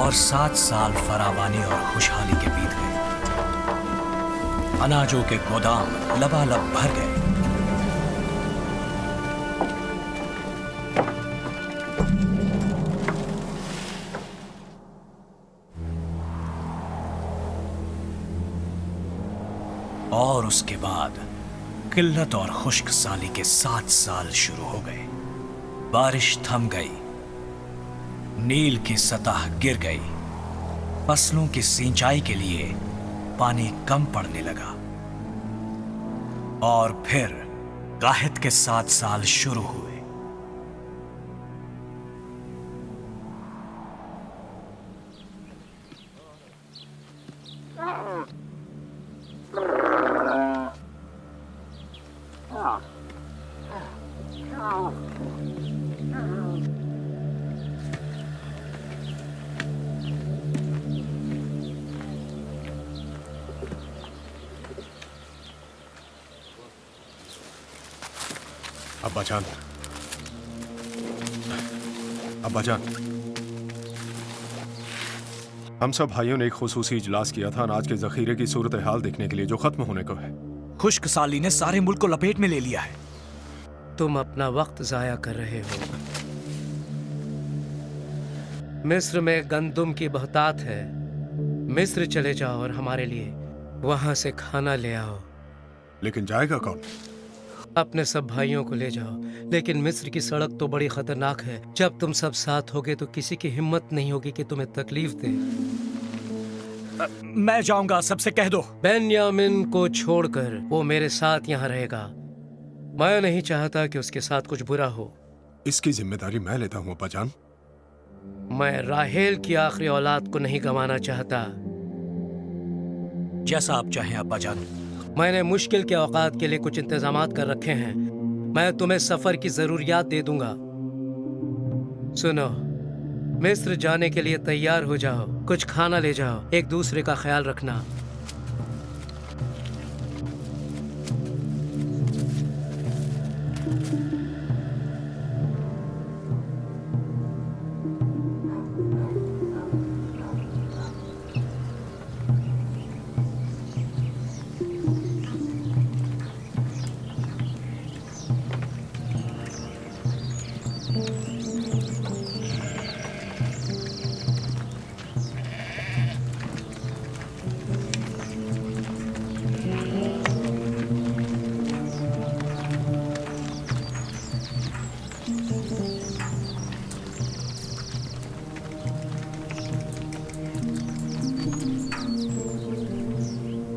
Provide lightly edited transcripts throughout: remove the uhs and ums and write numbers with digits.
और 7 साल फरावानी और खुशहाली के बीत गए। अनाजों के गोदाम लबालब भर गए। और उसके बाद किल्लत और खुश्क साली के 7 साल शुरू हो गए। बारिश थम गई, नील की सतह गिर गई, फसलों की सिंचाई के लिए पानी कम पड़ने लगा। और फिर काहित के 7 साल शुरू हुए। अब्बाजान, अब्बाजान, हम सब भाइयों ने एक खुसूसी इजलास किया था अनाज के जखीरे की सूरत हाल देखने के लिए, जो खत्म होने को है। खुश्क साली ने सारे मुल्क को लपेट में ले लिया है। तुम अपना वक्त जाया कर रहे हो। मिस्र में गंदुम की बहुतात है। मिस्र चले जाओ और हमारे लिए वहां से खाना ले आओ। लेकिन जाएगा कौन? अपने सब भाइयों को ले जाओ, लेकिन मिस्र की सड़क तो बड़ी खतरनाक है। जब तुम सब साथ होगे तो किसी की हिम्मत नहीं होगी कि तुम्हें तकलीफ दे। मैं जाऊंगा, सबसे कह दो। बेन्यामिन को छोड़कर वो मेरे साथ यहाँ रहेगा। मैं नहीं चाहता कि उसके साथ कुछ बुरा हो। इसकी जिम्मेदारी मैं लेता हूँ अब्बाजान। मैं राहेल की आखिरी औलाद को नहीं गंवाना चाहता। जैसा आप चाहें अब्बाजान। मैंने मुश्किल के औकात के लिए कुछ इंतजामात कर रखे हैं। मैं तुम्हें सफर की जरूरियात दे दूंगा। सुनो, मिस्र जाने के लिए तैयार हो जाओ। कुछ खाना ले जाओ। एक दूसरे का ख्याल रखना।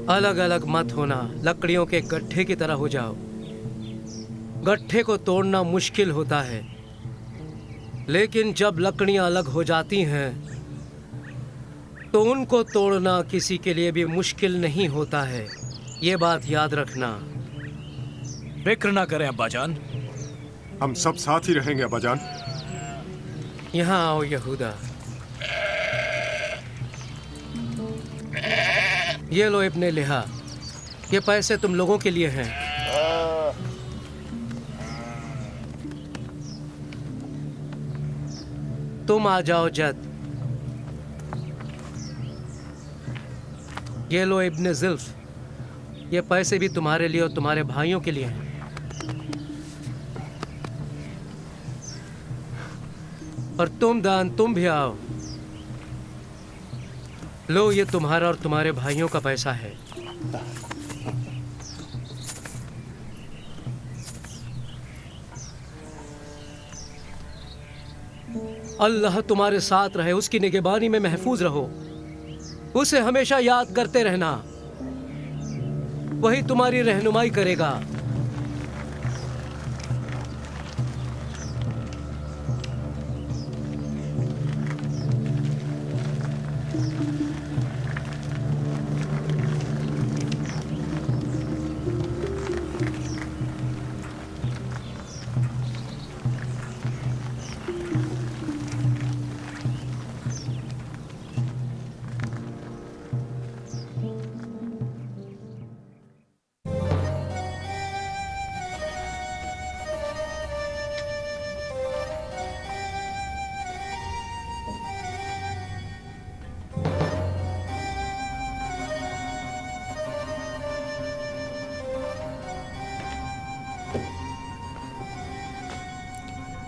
अलग अलग मत होना। लकड़ियों के गड्ढे की तरह हो जाओ। गड्ढे को तोड़ना मुश्किल होता है, लेकिन जब लकड़ियां अलग हो जाती हैं तो उनको तोड़ना किसी के लिए भी मुश्किल नहीं होता है। ये बात याद रखना। फिक्र ना करें अब्बाजान। हम सब साथ ही रहेंगे अब्बाजान। यहाँ आओ यहूदा। ये लो इब्ने लिहा, ये पैसे तुम लोगों के लिए हैं। तुम आ जाओ जद। ये लो इब्ने जिल्फ, ये पैसे भी तुम्हारे लिए और तुम्हारे भाइयों के लिए हैं। और तुम दान, तुम भी आओ। लो, ये तुम्हारा और तुम्हारे भाइयों का पैसा है। अल्लाह तुम्हारे साथ रहे, उसकी निगहबानी में महफूज रहो। उसे हमेशा याद करते रहना, वही तुम्हारी रहनुमाई करेगा।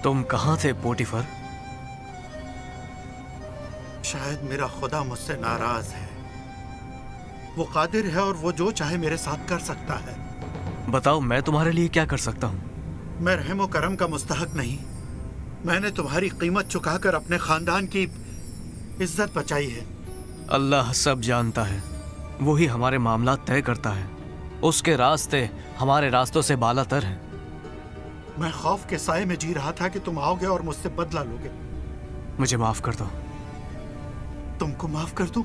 तुम कहाँ थे पोटीफर? शायद मेरा खुदा मुझसे नाराज है। वो कादिर है और वो जो चाहे मेरे साथ कर सकता है। बताओ मैं तुम्हारे लिए क्या कर सकता हूँ? मैं रहम व करम का मुस्तहक नहीं। मैंने तुम्हारी कीमत चुकाकर अपने खानदान की इज्जत बचाई है। अल्लाह सब जानता है, वही हमारे मामला तय करता है। उसके रास्ते हमारे रास्तों से बालातर हैं। मैं खौफ के साए में जी रहा था कि तुम आओगे और मुझसे बदला लोगे। मुझे माफ कर दो। तुमको माफ कर दूं?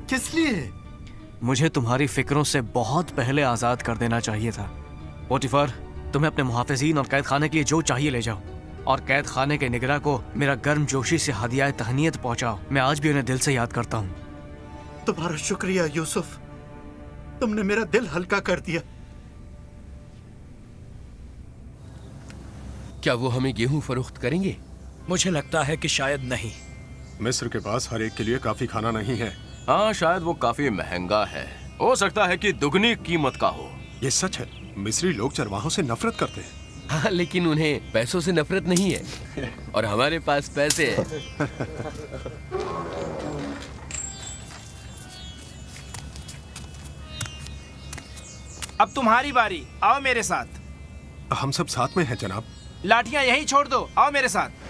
किस लिए? मुझे तुम्हारी फिक्रों से बहुत पहले आजाद कर देना चाहिए था। पोटीफर, तुम्हें अपने मुहाफिजीन और कैद खाने के लिए जो चाहिए ले जाओ, और कैद खाने के निगरां को मेरा गर्म जोशी से हदिया तहनीयत पहुंचाओ। मैं आज भी उन्हें दिल से याद करता हूँ। तुम्हारा शुक्रिया यूसुफ, तुमने मेरा दिल हल्का कर दिया। क्या वो हमें गेहूं फरोख्त करेंगे? मुझे लगता है कि शायद नहीं। मिस्र के पास हर एक के लिए काफी खाना नहीं है। हाँ, शायद वो काफी महंगा है। हो सकता है कि दुगनी कीमत का हो। ये सच है, मिस्री लोग चरवाहों से नफरत करते हैं। हाँ, लेकिन उन्हें पैसों से नफरत नहीं है और हमारे पास पैसे हैं। अब तुम्हारी बारी, आओ मेरे साथ। हम सब साथ में हैं जनाब। लाठियां यहीं छोड़ दो, आओ मेरे साथ।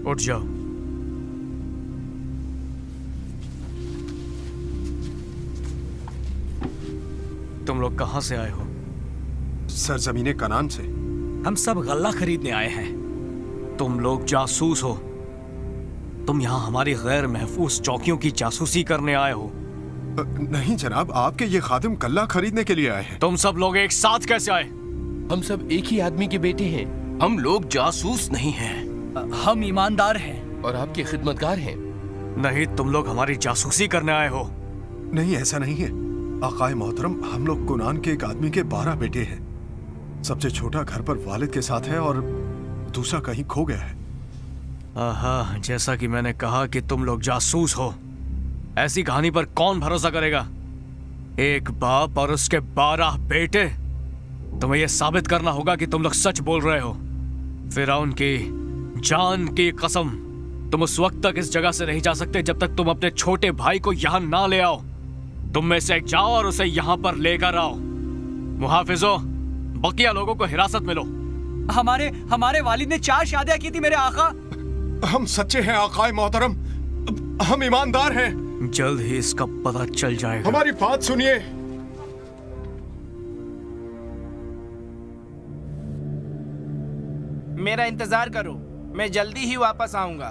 उठ जाओ। तुम लोग कहाँ से आए हो? सरजमीने कनान से। हम सब गल्ला खरीदने आए हैं। तुम लोग जासूस हो। तुम यहाँ हमारी गैर महफूज चौकियों की जासूसी करने आए हो। नहीं जनाब, आपके ये खादिम गल्ला खरीदने के लिए आए हैं। तुम सब लोग एक साथ कैसे आए? हम सब एक ही आदमी के बेटे हैं। हम लोग जासूस नहीं हैं हम ईमानदार हैं। और आपके खिदमतगार हैं। नहीं, तुम लोग हमारी जासूसी करने आए हो। नहीं, ऐसा नहीं है आकाए मोहतरम। हम लोग कुनान के एक आदमी के 12 बेटे हैं। सबसे छोटा घर पर वालिद के साथ है और दूसरा कहीं खो गया है। आहा, जैसा कि मैंने कहा कि तुम लोग जासूस हो। ऐसी कहानी पर कौन भरोसा करेगा? एक बाप और उसके 12 बेटे। तुम्हें यह साबित करना होगा कि तुम लोग सच बोल रहे हो। फिरौन की जान की कसम, तुम उस वक्त तक इस जगह से नहीं जा सकते जब तक तुम अपने छोटे भाई को यहाँ ना ले आओ। तुम में से जाओ और उसे यहाँ पर लेकर आओ। मुहाफिजो, बकिया लोगों को हिरासत में लो। हमारे वालिद ने 4 शादियां की थी मेरे आका। हम सच्चे हैं आकाए मोहतरम, हम ईमानदार हैं। जल्द ही इसका पता चल जाएगा। हमारी बात सुनिए। मेरा इंतजार करो, मैं जल्दी ही वापस आऊंगा।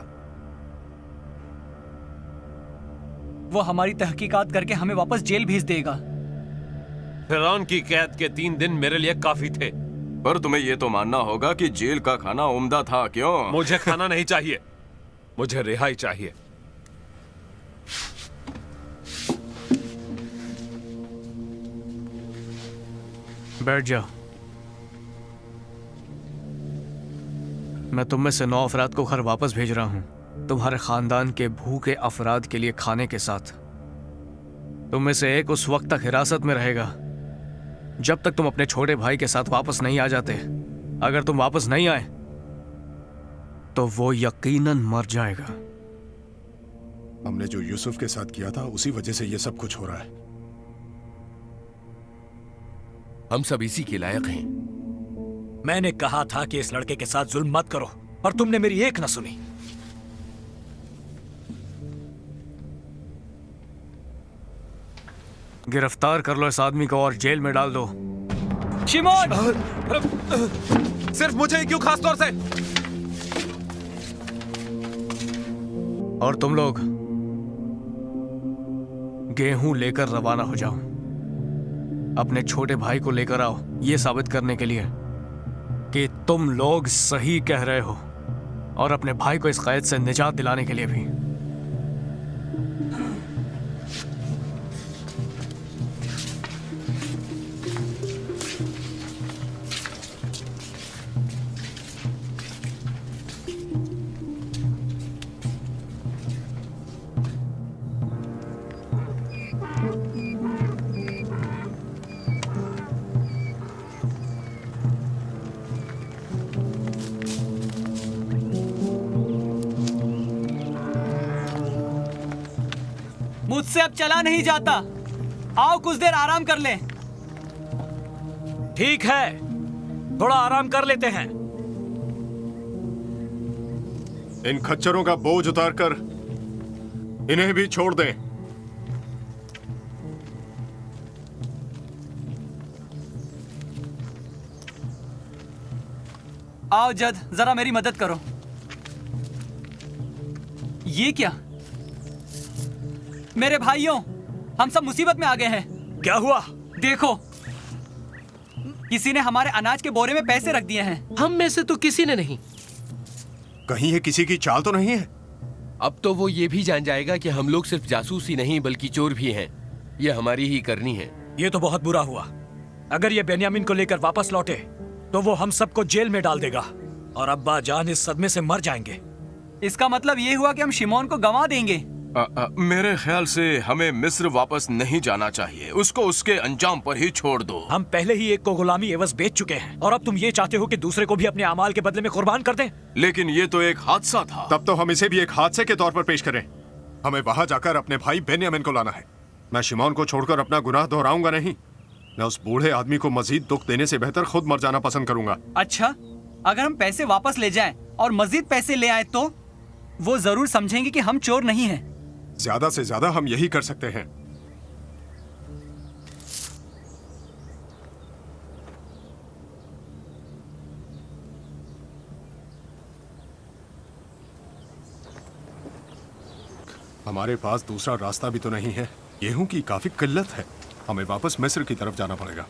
वो हमारी तहकीकात करके हमें वापस जेल भेज देगा। फिरौन की कैद के 3 दिन मेरे लिए काफी थे। पर तुम्हें ये तो मानना होगा कि जेल का खाना उम्दा था, क्यों? मुझे खाना नहीं चाहिए, मुझे रिहाई चाहिए। बैठ जाओ। मैं तुम में से 9 अफराद को घर वापस भेज रहा हूं, तुम्हारे खानदान के भूखे अफराद के लिए खाने के साथ। तुम में से एक उस वक्त तक हिरासत में रहेगा जब तक तुम अपने छोटे भाई के साथ वापस नहीं आ जाते। अगर तुम वापस नहीं आए तो वो यकीनन मर जाएगा। हमने जो यूसुफ के साथ किया था उसी वजह से ये सब कुछ हो रहा है। हम सब इसी के लायक हैं। मैंने कहा था कि इस लड़के के साथ जुल्म मत करो, पर तुमने मेरी एक न सुनी। गिरफ्तार कर लो इस आदमी को और जेल में डाल दो। शिमोन! सिर्फ मुझे क्यों खास तौर से? और तुम लोग गेहूं लेकर रवाना हो जाओ। अपने छोटे भाई को लेकर आओ, ये साबित करने के लिए कि तुम लोग सही कह रहे हो, और अपने भाई को इस कैद से निजात दिलाने के लिए भी। मुझसे अब चला नहीं जाता, आओ कुछ देर आराम कर लें। ठीक है, थोड़ा आराम कर लेते हैं। इन खच्चरों का बोझ उतारकर इन्हें भी छोड़ दें। आओ जद, जरा मेरी मदद करो। ये क्या? मेरे भाइयों, हम सब मुसीबत में आ गए हैं। क्या हुआ? देखो, किसी ने हमारे अनाज के बोरे में पैसे रख दिए हैं। हम में से तो किसी ने नहीं। कहीं ये किसी की चाल तो नहीं है? अब तो वो ये भी जान जाएगा कि हम लोग सिर्फ जासूस ही नहीं बल्कि चोर भी हैं। ये हमारी ही करनी है। ये तो बहुत बुरा हुआ। अगर ये बेन्यामिन को लेकर वापस लौटे तो वो हम सबको जेल में डाल देगा और अब्बा जान इस सदमे से मर जाएंगे। इसका मतलब ये हुआ कि हम शिमोन को गंवा देंगे। मेरे ख्याल से हमें मिस्र वापस नहीं जाना चाहिए। उसको उसके अंजाम पर ही छोड़ दो। हम पहले ही एक को गुलामी एवज बेच चुके हैं और अब तुम ये चाहते हो कि दूसरे को भी अपने अमाल के बदले में कुर्बान कर दें? लेकिन ये तो एक हादसा था। तब तो हम इसे भी एक हादसे के तौर पर पेश करें। हमें वहां जाकर अपने भाई बेन्यामिन को लाना है। मैं शिमोन को छोड़कर अपना गुनाह दोहराऊंगा नहीं। मैं उस बूढ़े आदमी को मजीद दुख देने से बेहतर खुद मर जाना पसंद करूंगा। अच्छा, अगर हम पैसे वापस ले जाएं और मजीद पैसे ले आए तो वो जरूर समझेंगे कि हम चोर नहीं हैं। ज्यादा से ज्यादा हम यही कर सकते हैं। हमारे पास दूसरा रास्ता भी तो नहीं है। गेहूं की काफी किल्लत है। हमें वापस मिस्र की तरफ जाना पड़ेगा।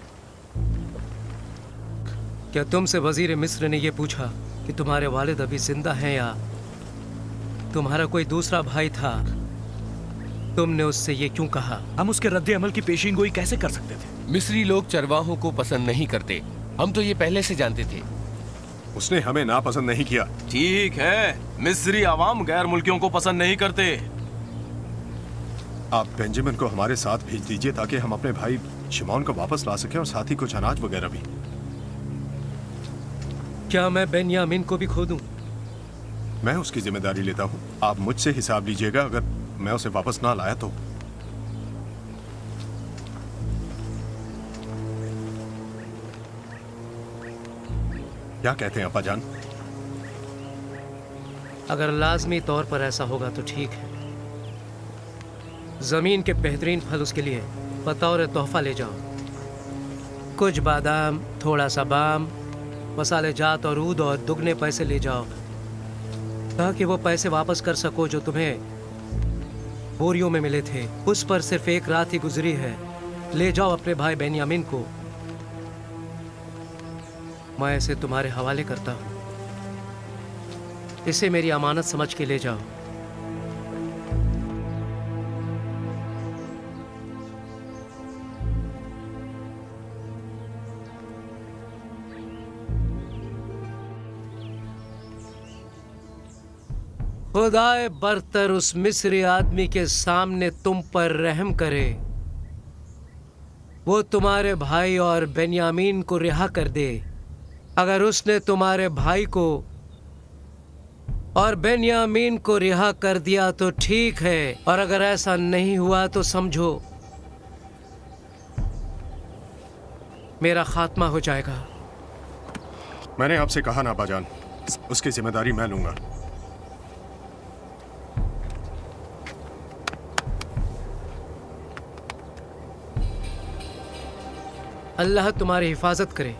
क्या तुमसे वजीर मिस्र ने यह पूछा कि तुम्हारे वालिद अभी जिंदा हैं या तुम्हारा कोई दूसरा भाई था? तुमने उससे ये क्यों कहा? हम उसके रद्दे अमल की पेशीनगोई कैसे कर सकते थे? मिस्री लोग चरवाहों को पसंद नहीं करते। हम तो ये पहले से जानते थे। उसने हमें नापसंद नहीं किया। ठीक है, मिस्री आवाम गैर मुल्कियों को पसंद नहीं करते। आप बेंजामिन को हमारे साथ भेज दीजिए ताकि हम अपने भाई शिमोन को वापस ला सकें और साथ ही कुछ अनाज वगैरह भी। क्या मैं बेन्यामिन को भी खो दूं? मैं उसकी जिम्मेदारी लेता हूँ। आप मुझसे हिसाब लीजिएगा अगर मैं उसे वापस ना लाया तो। क्या कहते हैं अप्पा जान? अगर लाजमी तौर पर ऐसा होगा तो ठीक है। जमीन के बेहतरीन फल उसके लिए बतौर तोहफा ले जाओ। कुछ बादाम, थोड़ा सा बाम, मसाले जात और ऊद और दुगने पैसे ले जाओ ताकि वो पैसे वापस कर सको जो तुम्हें बोरियों में मिले थे। उस पर सिर्फ एक रात ही गुजरी है। ले जाओ अपने भाई बेन्यामिन को। मैं इसे तुम्हारे हवाले करता हूं। इसे मेरी अमानत समझ के ले जाओ। खुदाए बरतर उस मिस्री आदमी के सामने तुम पर रहम करे। वो तुम्हारे भाई और बेन्यामीन को रिहा कर दे। अगर उसने तुम्हारे भाई को और बेन्यामीन को रिहा कर दिया तो ठीक है, और अगर ऐसा नहीं हुआ तो समझो मेरा खात्मा हो जाएगा। मैंने आपसे कहा ना अब्बाजान, उसकी जिम्मेदारी मैं लूंगा। अल्लाह तुम्हारी हिफाजत करे।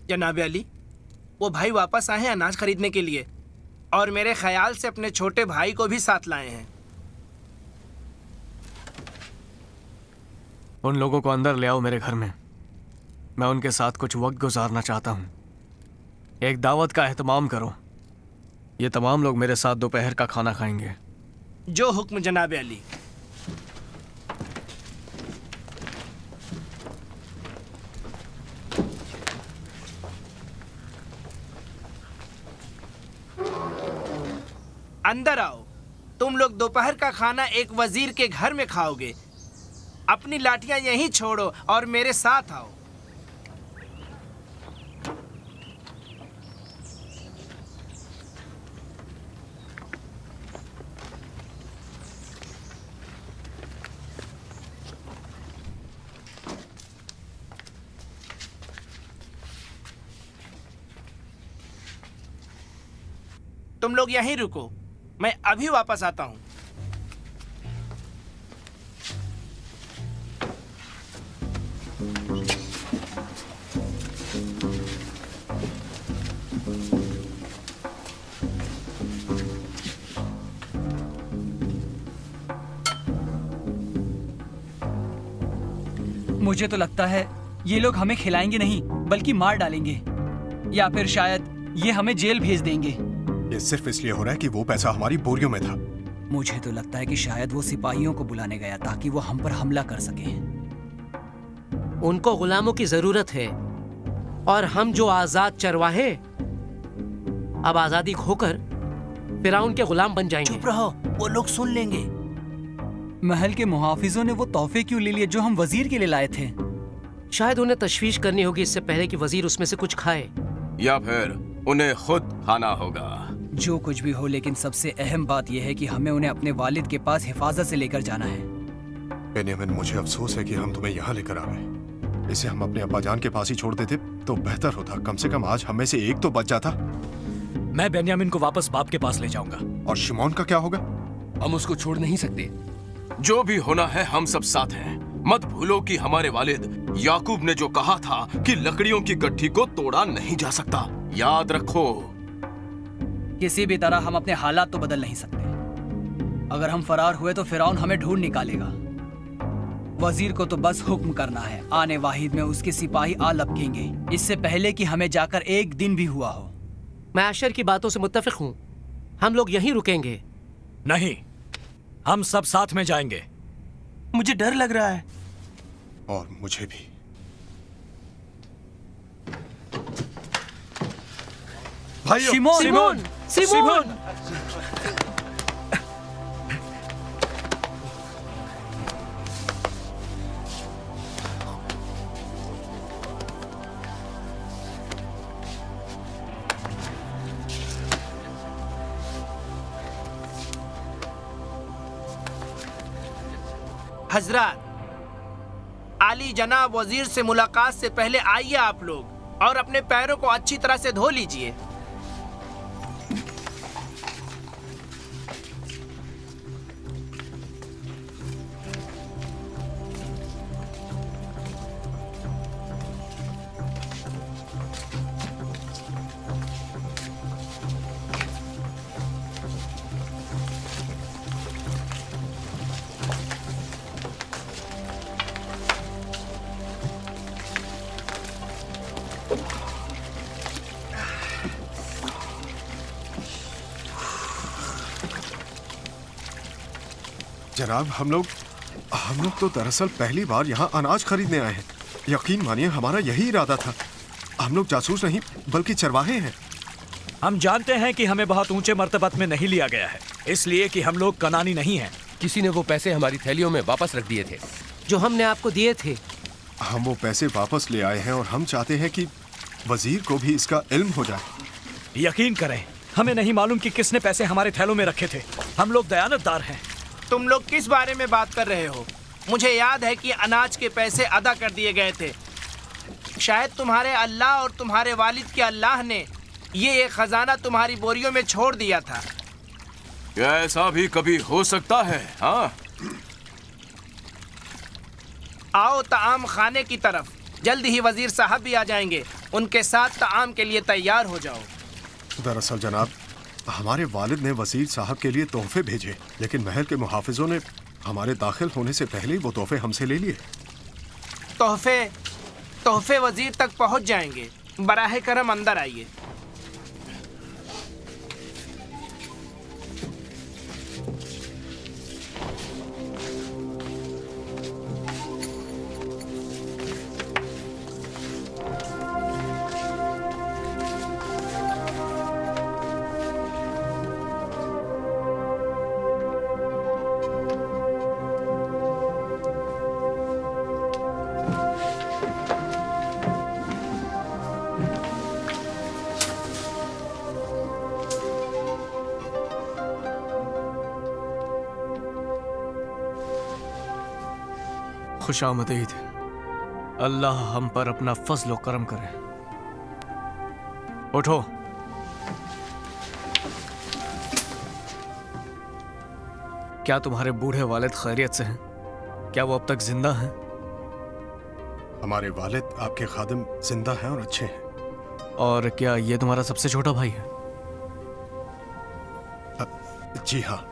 जनाब अली, वो भाई वापस आए हैं अनाज खरीदने के लिए और मेरे ख्याल से अपने छोटे भाई को भी साथ लाए हैं। उन लोगों को अंदर ले आओ मेरे घर में। मैं उनके साथ कुछ वक्त गुजारना चाहता हूँ। एक दावत का एहतमाम करो। ये तमाम लोग मेरे साथ दोपहर का खाना खाएंगे। जो हुक्म जनाब अली। अंदर आओ। तुम लोग दोपहर का खाना एक वजीर के घर में खाओगे। अपनी लाठियां यहीं छोड़ो और मेरे साथ आओ। तुम लोग यहीं रुको, मैं अभी वापस आता हूं। मुझे तो लगता है ये लोग हमें खिलाएंगे नहीं बल्कि मार डालेंगे, या फिर शायद ये हमें जेल भेज देंगे। ये सिर्फ इसलिए हो रहा है कि वो पैसा हमारी बोरियों में था। मुझे तो लगता है कि शायद वो सिपाहियों को बुलाने गया ताकि वो हम पर हमला कर सके। उनको गुलामों की जरूरत है और हम जो आजाद चरवाहे अब आजादी खोकर फिरौन के गुलाम बन जाएंगे। चुप रहो, वो लोग सुन लेंगे। महल के मुहाफिजों ने वो तोहफे क्यों ले लिए जो हम वजीर के लिए लाए थे? शायद उन्हें तशवीश करनी होगी इससे पहले कि वजीर उसमें से कुछ खाए, या फिर उन्हें खुद खाना होगा। जो कुछ भी हो, लेकिन सबसे अहम बात यह है कि हमें उन्हें अपने वालिद के पास हिफाजत से लेकर जाना है। बेन्यामिन, मुझे अफसोस है कि हम तुम्हें यहाँ लेकर आ गए। इसे हम अपने अब्बाजान के पास ही छोड़ देते तो बेहतर होता। कम से कम आज हम में से एक तो बच जाता। मैं बेन्यामिन को वापस बाप के पास ले जाऊंगा। और शिमोन का क्या होगा? हम उसको छोड़ नहीं सकते। जो भी होना है हम सब साथ हैं। मत भूलो कि हमारे वालिद याकूब ने जो कहा था कि लकड़ियों की गट्ठी को तोड़ा नहीं जा सकता, याद रखो। किसी भी तरह हम अपने हालात तो बदल नहीं सकते। अगर हम फरार हुए तो फिरौन हमें ढूंढ निकालेगा। वजीर को तो बस हुक्म करना है, आने वाहिद में उसके सिपाही आ लपकेंगे, इससे पहले कि हमें जाकर एक दिन भी हुआ हो। मैं आशर की बातों से मुत्तफिक हूँ। हम लोग यहीं रुकेंगे। नहीं, हम सब साथ में जाएंगे। मुझे डर लग रहा है। और मुझे भी। भाइयों, सिमोन! सिमोन! हजरत, आली जनाब वजीर से मुलाकात से पहले आइए आप लोग और अपने पैरों को अच्छी तरह से धो लीजिए। जनाब, हम लोग तो दरअसल पहली बार यहाँ अनाज खरीदने आए हैं। यकीन मानिए हमारा यही इरादा था। हम लोग जासूस नहीं बल्कि चरवाहे हैं। हम जानते हैं कि हमें बहुत ऊंचे मर्तबत में नहीं लिया गया है, इसलिए कि हम लोग कनानी नहीं हैं। किसी ने वो पैसे हमारी थैलियों में वापस रख दिए थे जो हमने आपको दिए थे। हम वो पैसे वापस ले आए हैं और हम चाहते हैं कि वजीर को भी इसका इल्म हो जाए। यकीन करें, हमें नहीं मालूम कि किसने पैसे हमारे थैलों में रखे थे। हम लोग दयानतदार हैं। तुम लोग किस बारे में बात कर रहे हो? मुझे याद है कि अनाज के पैसे अदा कर दिए गए थे। शायद तुम्हारे अल्लाह और तुम्हारे वालिद के अल्लाह ने ये एक खजाना तुम्हारी बोरियों में छोड़ दिया था। क्या ऐसा भी कभी हो सकता है? हाँ, आओ ताम खाने की तरफ। जल्द ही वजीर साहब भी आ जाएंगे। उनके साथ ताआम के लिए तैयार हो जाओ। दरअसल जनाब, हमारे वालिद ने वजीर साहब के लिए तोहफे भेजे, लेकिन महल के मुहाफिजों ने हमारे दाखिल होने से पहले ही वो तोहफे हमसे ले लिए। तोहफे वजीर तक पहुंच जाएंगे। बराह करम अंदर आइए। खुशामदीद। अल्लाह हम पर अपना फजल व करम करे। उठो। क्या तुम्हारे बूढ़े वालिद खैरियत से हैं? क्या वो अब तक जिंदा हैं? हमारे वालिद आपके खादिम जिंदा हैं और अच्छे हैं। और क्या ये तुम्हारा सबसे छोटा भाई है? जी हाँ।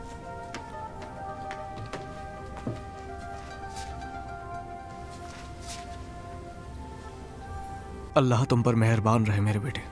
अल्लाह तुम पर मेहरबान रहे मेरे बेटे।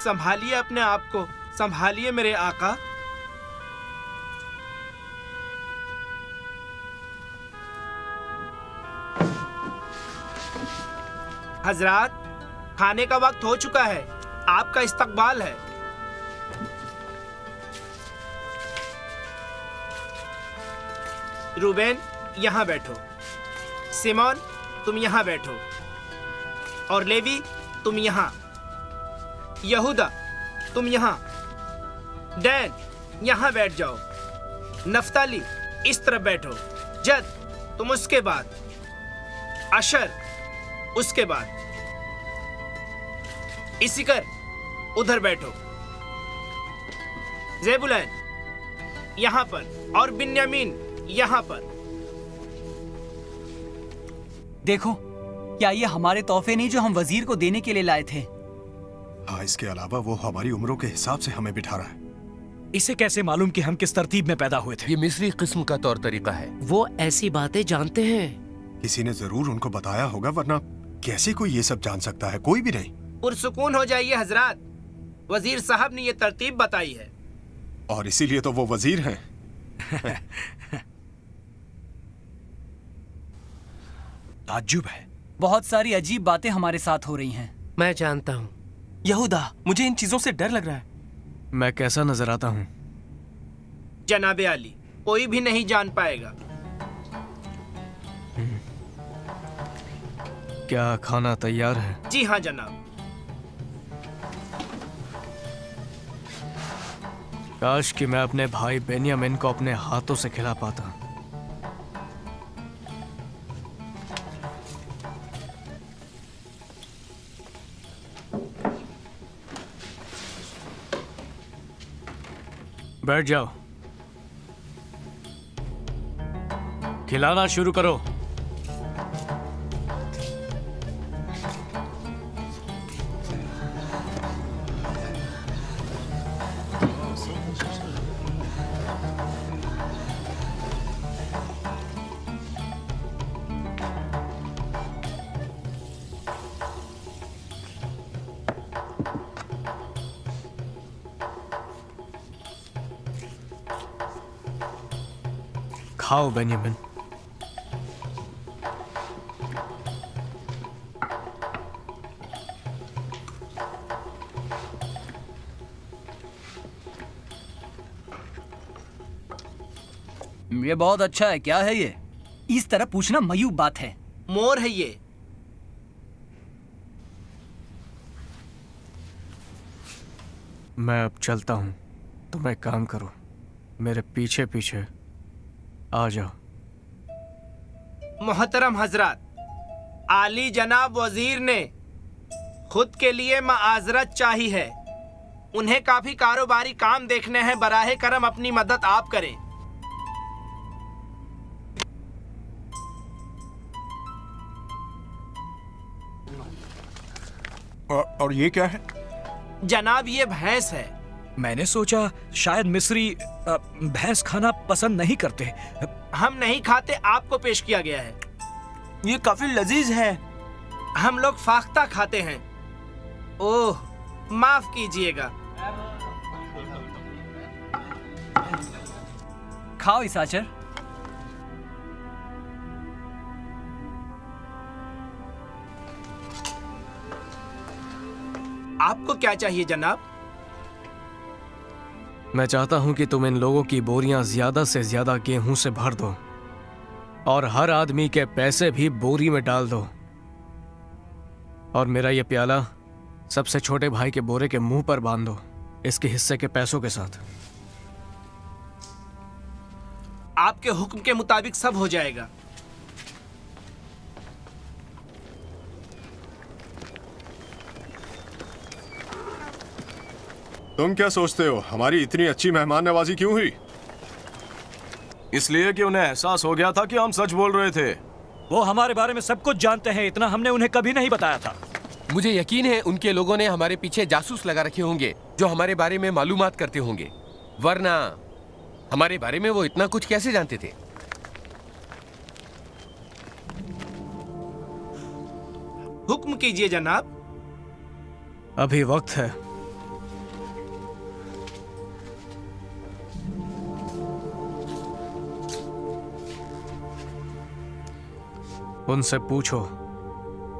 संभालिए अपने आप को, संभालिए मेरे आका। हजरात, खाने का वक्त हो चुका है। आपका इस्तकबाल है। रूबेन, यहाँ बैठो। सिमोन, तुम यहाँ बैठो। और लेवी, तुम यहाँ। यहूदा, तुम यहाँ। डैन, यहाँ बैठ जाओ। नफ्ताली, इस तरफ बैठो। जद, तुम उसके बाद। अशर, उसके बाद। इसिकर, उधर बैठो। ज़ेबुलैन, यहाँ पर। और बिन्यामीन, यहाँ पर। देखो, क्या ये हमारे तोहफे नहीं जो हम वजीर को देने के लिए लाए थे? हाँ, इसके अलावा वो हमारी उम्रों के हिसाब से हमें बिठा रहा है। इसे कैसे मालूम कि हम किस तरतीब में पैदा हुए थे? ये मिस्री किस्म का तौर तरीका है। वो ऐसी बातें जानते हैं। किसी ने जरूर उनको बताया होगा, वरना कैसे कोई ये सब जान सकता है? कोई भी नहीं। पुरसुकून हो जाइए हजरात। वजीर साहब ने ये तरतीब बताई है। और इसीलिए तो वो वजीर हैं। ताज्जुब है। बहुत सारी अजीब बातें हमारे साथ हो रही हैं। मैं जानता हूँ। यहूदा, मुझे इन चीजों से डर लग रहा है। मैं कैसा नजर आता हूँ? जनाबे अली, कोई भी नहीं जान पाएगा। क्या खाना तैयार है? जी हाँ जनाब। काश कि मैं अपने भाई बेनियामिन को अपने हाथों से खिला पाता। बैठ जाओ। खिलाना शुरू करो। खाओ बेनियामिन। ये बहुत अच्छा है। क्या है ये? इस तरह पूछना मयूब बात है। मोर है ये। मैं अब चलता हूँ। तुम एक काम करो, मेरे पीछे पीछे आ जाओ। मोहतरम हजरत, आली जनाब वजीर ने खुद के लिए माजरत चाही है। उन्हें काफी कारोबारी काम देखने हैं। बराहे करम अपनी मदद आप करें। और ये क्या है? जनाब, ये भैंस है। मैंने सोचा शायद मिस्री भैंस खाना पसंद नहीं करते। हम नहीं खाते, आपको पेश किया गया है। ये काफी लजीज है। हम लोग फाख्ता खाते हैं। ओह, माफ कीजिएगा। खाओ इसाचर। आपको क्या चाहिए जनाब? मैं चाहता हूं कि तुम इन लोगों की बोरियां ज्यादा से ज्यादा गेहूं से भर दो और हर आदमी के पैसे भी बोरी में डाल दो। और मेरा ये प्याला सबसे छोटे भाई के बोरे के मुंह पर बांध दो, इसके हिस्से के पैसों के साथ। आपके हुक्म के मुताबिक सब हो जाएगा। तुम क्या सोचते हो हमारी इतनी अच्छी मेहमान नवाजी क्यों हुई? इसलिए कि उन्हें एहसास हो गया था कि हम सच बोल रहे थे। वो हमारे बारे में सब कुछ जानते हैं, इतना हमने उन्हें कभी नहीं बताया था। मुझे यकीन है उनके लोगों ने हमारे पीछे जासूस लगा रखे होंगे जो हमारे बारे में मालूमात करते होंगे, वरना हमारे बारे में वो इतना कुछ कैसे जानते थे? हुक्म कीजिए जनाब। अभी वक्त है। उनसे पूछो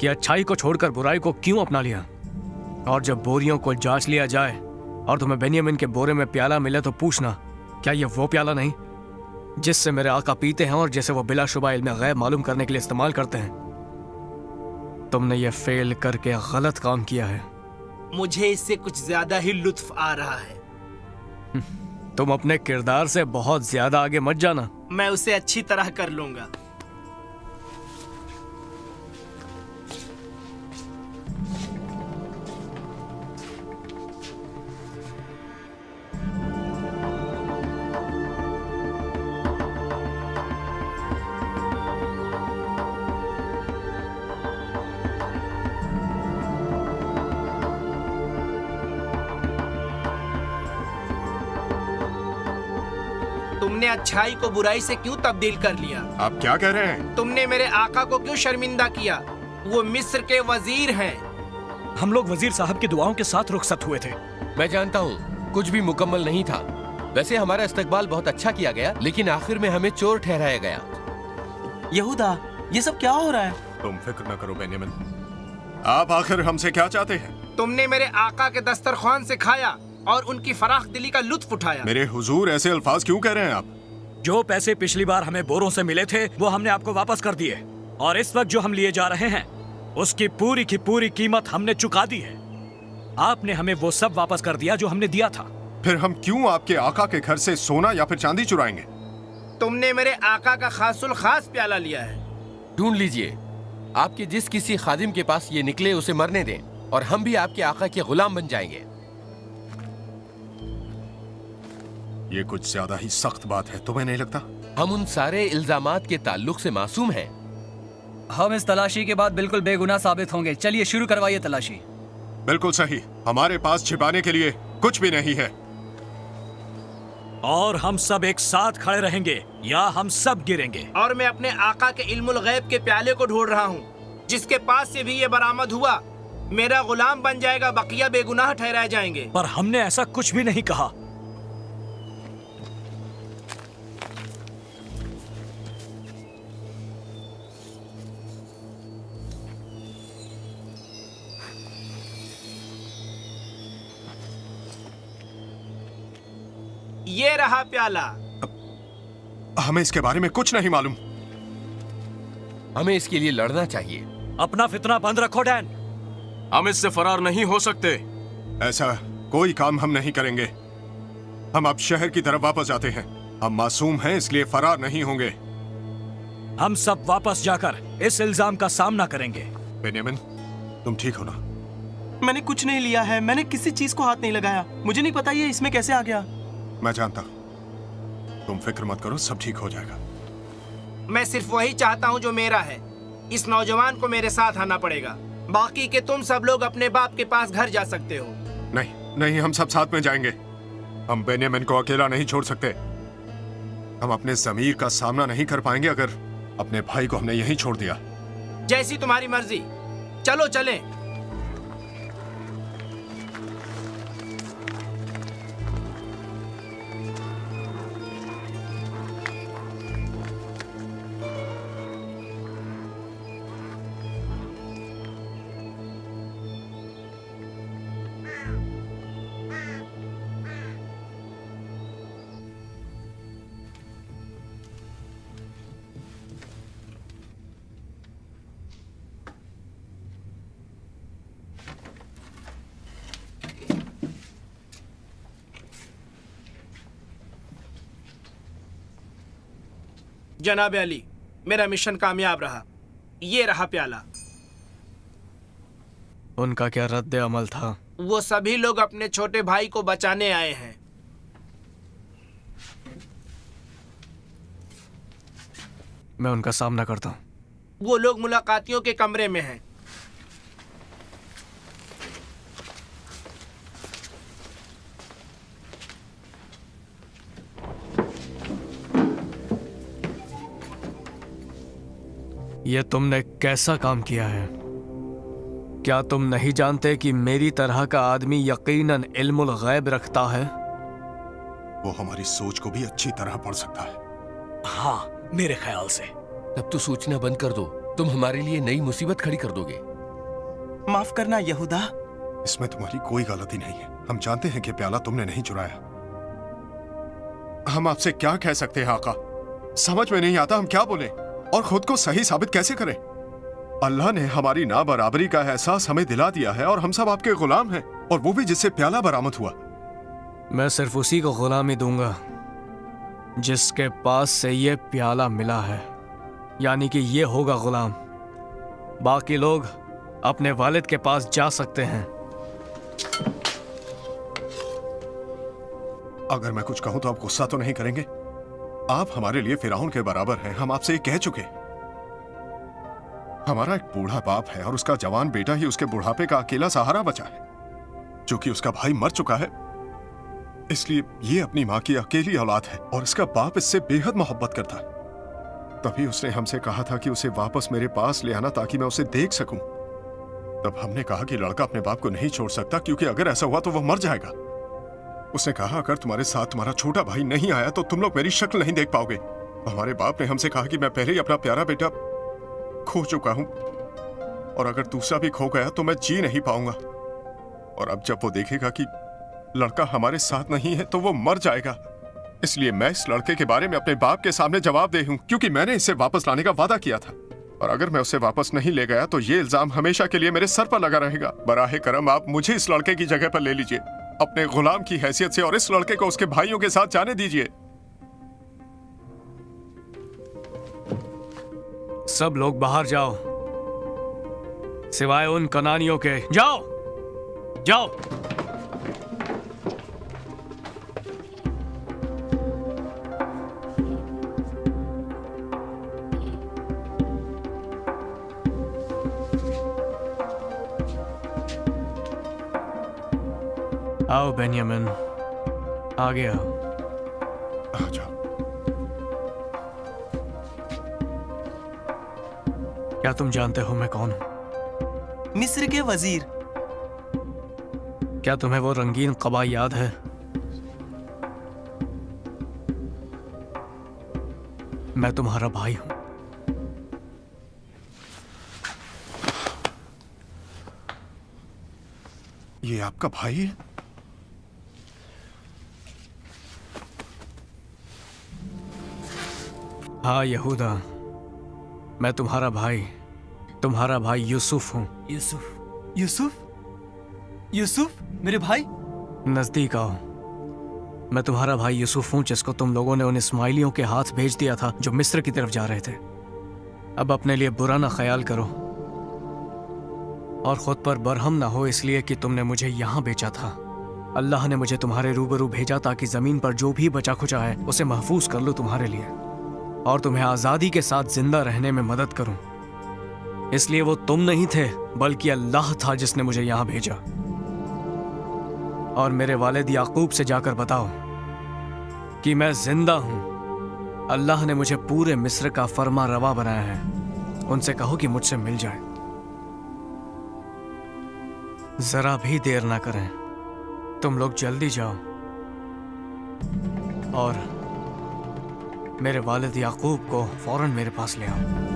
कि अच्छाई को छोड़कर बुराई को क्यों अपना लिया। और जब बोरियों को जांच लिया जाए और तुम्हें बेन्यामिन के बोरे में प्याला मिले तो पूछना, क्या ये वो प्याला नहीं जिससे मेरे आका पीते हैं और जिसे वो बिलाशुबा इल्म गैब मालूम करने के लिए इस्तेमाल करते हैं? तुमने ये फेल करके गलत काम किया है। मुझे इससे कुछ ज्यादा ही लुत्फ आ रहा है। तुम अपने किरदार से बहुत ज्यादा आगे मत जाना। मैं उसे अच्छी तरह कर लूंगा। तुमने अच्छाई को बुराई से क्यों तब्दील कर लिया? आप क्या कह रहे हैं? तुमने मेरे आका को क्यों शर्मिंदा किया? वो मिस्र के वजीर हैं। हम लोग वजीर साहब की दुआओं के साथ रुखसत हुए थे। मैं जानता हूँ कुछ भी मुकम्मल नहीं था। वैसे हमारा इस्तकबाल बहुत अच्छा किया गया, लेकिन आखिर में हमें चोर ठहराया गया। यहूदा, ये सब क्या हो रहा है? तुम फिक्र न करो बेन्यामिन। आप आखिर हमसे क्या चाहते हैं? तुमने मेरे आका के दस्तरख्वान से खाया और उनकी फराख दिली का लुत्फ उठाया। मेरे हुजूर ऐसे अल्फाज क्यों कह रहे हैं आप? जो पैसे पिछली बार हमें बोरों से मिले थे वो हमने आपको वापस कर दिए, और इस वक्त जो हम लिए जा रहे हैं उसकी पूरी की पूरी कीमत हमने चुका दी है। आपने हमें वो सब वापस कर दिया जो हमने दिया था। फिर हम क्यों आपके आका के घर से सोना या फिर चांदी चुराएंगे? तुमने मेरे आका का खासुल खास प्याला लिया है। ढूंढ लीजिए, आपके जिस किसी खादिम के पास ये निकले उसे मरने दें और हम भी आपके आका के गुलाम बन जाएंगे। ये कुछ ज्यादा ही सख्त बात है, तुम्हें नहीं लगता? हम उन सारे इल्जामात के ताल्लुक से मासूम हैं। हम इस तलाशी के बाद बिल्कुल बेगुनाह साबित होंगे। चलिए शुरू करवाइए तलाशी। बिल्कुल सही, हमारे पास छिपाने के लिए कुछ भी नहीं है। और हम सब एक साथ खड़े रहेंगे या हम सब गिरेंगे। और मैं अपने आका के इल्मुल गैब के प्याले को ढूंढ रहा हूँ। जिसके पास से भी ये बरामद हुआ मेरा गुलाम बन जाएगा, बकिया बेगुनाह ठहराए जाएंगे। पर हमने ऐसा कुछ भी नहीं कहा। ये रहा प्याला। हमें इसके बारे में कुछ नहीं मालूम। हमें इसके लिए लड़ना चाहिए। अपना फितना बंद रखो डैन। हम इससे फरार नहीं हो सकते। ऐसा कोई काम हम नहीं करेंगे। हम अब शहर की तरफ वापस जाते हैं। हम मासूम हैं, इसलिए फरार नहीं होंगे। हम सब वापस जाकर इस इल्जाम का सामना करेंगे। बेनियामिन, तुम ठीक हो ना? मैंने कुछ नहीं लिया है, मैंने किसी चीज को हाथ नहीं लगाया। मुझे नहीं पता ये इसमें कैसे आ गया। मैं जानता, तुम फिक्र मत करो, सब ठीक हो जाएगा। मैं सिर्फ वही चाहता हूँ जो मेरा है। इस नौजवान को मेरे साथ आना पड़ेगा। बाकी के तुम सब लोग अपने बाप के पास घर जा सकते हो। नहीं नहीं, हम सब साथ में जाएंगे। हम बेनियामिन को अकेला नहीं छोड़ सकते। हम अपने ज़मीर का सामना नहीं कर पाएंगे अगर अपने भाई को हमने यहीं छोड़ दिया। जैसी तुम्हारी मर्जी, चलो चलें। जनाब अली, मेरा मिशन कामयाब रहा। ये रहा प्याला। उनका क्या रद्द अमल था? वो सभी लोग अपने छोटे भाई को बचाने आए हैं। मैं उनका सामना करता हूँ। वो लोग मुलाकातियों के कमरे में हैं। ये तुमने कैसा काम किया है? क्या तुम नहीं जानते कि मेरी तरह का आदमी यकीनन इल्मुल गैब रखता है? वो हमारी सोच को भी अच्छी तरह पढ़ सकता है। हाँ, मेरे ख्याल से। तब तो सोचना बंद कर दो। तुम हमारे लिए नई मुसीबत खड़ी कर दोगे। माफ करना यहूदा। इसमें तुम्हारी कोई गलती नहीं है। हम जानते हैं कि प्याला तुमने नहीं चुराया। हम आपसे क्या कह सकते हैं आका? समझ में नहीं आता हम क्या बोले और खुद को सही साबित कैसे करें। अल्लाह ने हमारी ना बराबरी का एहसास हमें दिला दिया है और हम सब आपके गुलाम हैं, और वो भी जिससे प्याला बरामद हुआ। मैं सिर्फ उसी को गुलामी दूंगा जिसके पास से ये प्याला मिला है, यानी कि ये होगा गुलाम। बाकी लोग अपने वालिद के पास जा सकते हैं। अगर मैं कुछ कहूं तो आप गुस्सा तो नहीं करेंगे? आप हमारे लिए फिरौन के बराबर हैं। हम आपसे ये कह चुके। हमारा एक बूढ़ा बाप है और उसका जवान बेटा ही उसके बुढ़ापे का अकेला सहारा बचा है, जो कि उसका भाई मर चुका है। इसलिए ये अपनी माँ की अकेली औलाद है और इसका बाप इससे बेहद मोहब्बत करता है। तभी उसने हमसे कहा था कि उसे वापस मेरे पास ले आना ताकि मैं उसे देख सकूं। तब हमने कहा कि लड़का अपने बाप को नहीं छोड़ सकता, क्योंकि अगर ऐसा हुआ तो वह मर जाएगा। उसने कहा अगर तुम्हारे साथ तुम्हारा छोटा भाई नहीं आया तो तुम लोग मेरी शक्ल नहीं देख पाओगे। हमारे बाप ने हमसे कहा कि मैं पहले ही अपना प्यारा बेटा खो चुका हूं, और अगर दूसरा भी खो गया तो मैं जी नहीं पाऊंगा। और अब जब वो देखेगा कि लड़का हमारे साथ नहीं है तो वो मर जाएगा। इसलिए मैं इस लड़के के बारे में अपने बाप के सामने जवाबदेह हूं, क्योंकि मैंने इसे वापस लाने का वादा किया था। और अगर मैं उसे वापस नहीं ले गया तो ये इल्जाम हमेशा के लिए मेरे सर पर लगा रहेगा। बराहे करम आप मुझे इस लड़के की जगह पर ले लीजिए अपने गुलाम की हैसियत से, और इस लड़के को उसके भाइयों के साथ जाने दीजिए। सब लोग बाहर जाओ, सिवाय उन कनानियों के। जाओ जाओ। आओ बेन्यामिन, आगे आओ। आ जाओ। क्या तुम जानते हो मैं कौन हूं? मिस्र के वजीर। क्या तुम्हें वो रंगीन कबा याद है? मैं तुम्हारा भाई हूं। ये आपका भाई है? हाँ यहूदा, मैं तुम्हारा भाई यूसुफ हूं। यूसुफ? यूसुफ? यूसुफ मेरे भाई? नजदीक आओ। मैं तुम्हारा भाई यूसुफ हूं, जिसको तुम लोगों ने उन इस्माइलियों के हाथ भेज दिया था जो मिस्र की तरफ जा रहे थे। अब अपने लिए बुरा ना ख्याल करो और खुद पर बरहम ना हो, इसलिए कि तुमने मुझे यहां बेचा था। अल्लाह ने मुझे तुम्हारे रूबरू भेजा ताकि जमीन पर जो भी बचा खुचा है उसे महफूज कर लूं तुम्हारे लिए और तुम्हें आजादी के साथ जिंदा रहने में मदद करूं। इसलिए वो तुम नहीं थे बल्कि अल्लाह था जिसने मुझे यहां भेजा। और मेरे वालिद याकूब से जाकर बताओ कि मैं जिंदा हूं। अल्लाह ने मुझे पूरे मिस्र का फरमा रवा बनाया है। उनसे कहो कि मुझसे मिल जाए। जरा भी देर ना करें, तुम लोग जल्दी जाओ और मेरे वालिद याकूब को फौरन मेरे पास ले आओ।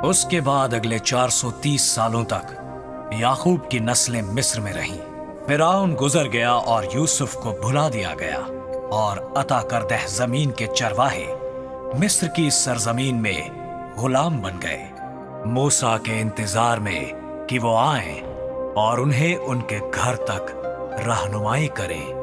उसके बाद अगले 430 सालों तक याकूब की नस्लें मिस्र में रहीं। फिरौन गुजर गया और यूसुफ को भुला दिया गया और अता करदह जमीन के चरवाहे मिस्र की सरजमीन में गुलाम बन गए, मूसा के इंतजार में कि वो आएं और उन्हें उनके घर तक रहनुमाई करें।